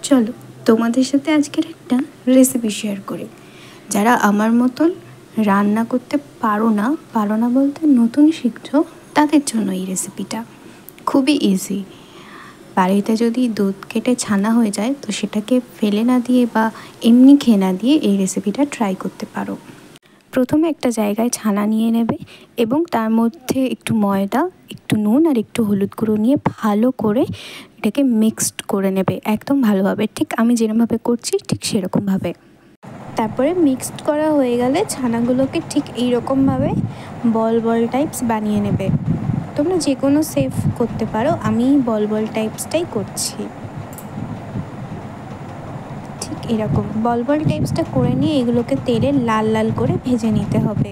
চলো তোমাদের সাথে আজকের একটা রেসিপি শেয়ার করি। যারা আমার মতন রান্না করতে পারো না বলতে নতুন শিখছো, তাদের জন্য এই রেসিপিটা খুবই ইজি। বাড়িতে যদি দুধ কেটে ছানা হয়ে যায় তো সেটাকে ফেলে না দিয়ে বা এমনি খেয়ে না দিয়ে এই রেসিপিটা ট্রাই করতে পারো। প্রথমে একটা জায়গায় ছানা নিয়ে নেবে এবং তার মধ্যে একটু ময়দা, একটু নুন আর একটু হলুদ গুঁড়ো নিয়ে ভালো করে এটাকে মিক্সড করে নেবে, একদম ভালোভাবে, ঠিক আমি যেরকমভাবে করছি ঠিক সেরকমভাবে। তারপরে মিক্সড করা হয়ে গেলে ছানাগুলোকে ঠিক এইরকমভাবে বল বল টাইপস বানিয়ে নেবে। তোমরা যে কোনো শেপ করতে পারো, আমি বল বল টাইপসটাই করছি। ঠিক এরকম বল বল টাইপসটা করে নিয়ে এগুলোকে তেলে লাল লাল করে ভেজে নিতে হবে।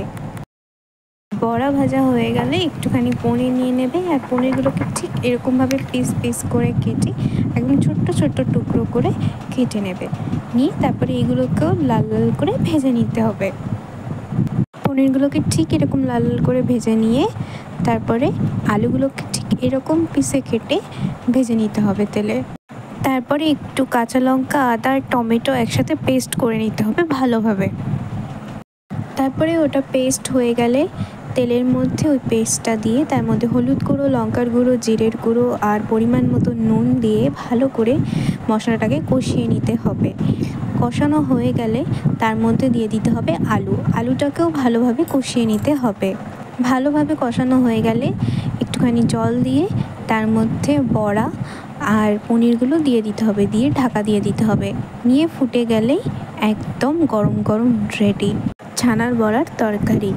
বড়া ভাজা হয়ে গেলে একটুখানি পনির নিয়ে নেবে আর পনিরগুলোকে ঠিক এরকমভাবে পিস পিস করে কেটে একদম ছোট্ট ছোট্ট টুকরো করে কেটে নেবে, নিয়ে তারপরে এগুলোকেও লাল লাল করে ভেজে নিতে হবে। পনিরগুলোকে ঠিক এরকম লাল লাল করে ভেজে নিয়ে তারপরে আলুগুলোকে ঠিক এরকম পিসে কেটে ভেজে নিতে হবে তেলে। তারপরে একটু কাঁচা লঙ্কা, আদা আর টমেটো একসাথে পেস্ট করে নিতে হবে ভালোভাবে। তারপরে ওটা পেস্ট হয়ে গেলে তেলের মধ্যে ওই পেস্টটা দিয়ে তার মধ্যে হলুদ গুঁড়ো, লঙ্কার গুঁড়ো, জিরের গুঁড়ো আর পরিমাণ মতো নুন দিয়ে ভালো করে মশলাটাকে কষিয়ে নিতে হবে। কষানো হয়ে গেলে তার মধ্যে দিয়ে দিতে হবে আলুটাকেও ভালোভাবে কষিয়ে নিতে হবে। ভালোভাবে কষানো হয়ে গেলে একটুখানি জল দিয়ে তার মধ্যে বড়া আর পনিরগুলো দিয়ে দিতে হবে, দিয়ে ঢাকা দিয়ে দিতে হবে। নিয়ে ফুটে গেলেই একদম গরম গরম রেডি ছানার বড়ার তরকারি।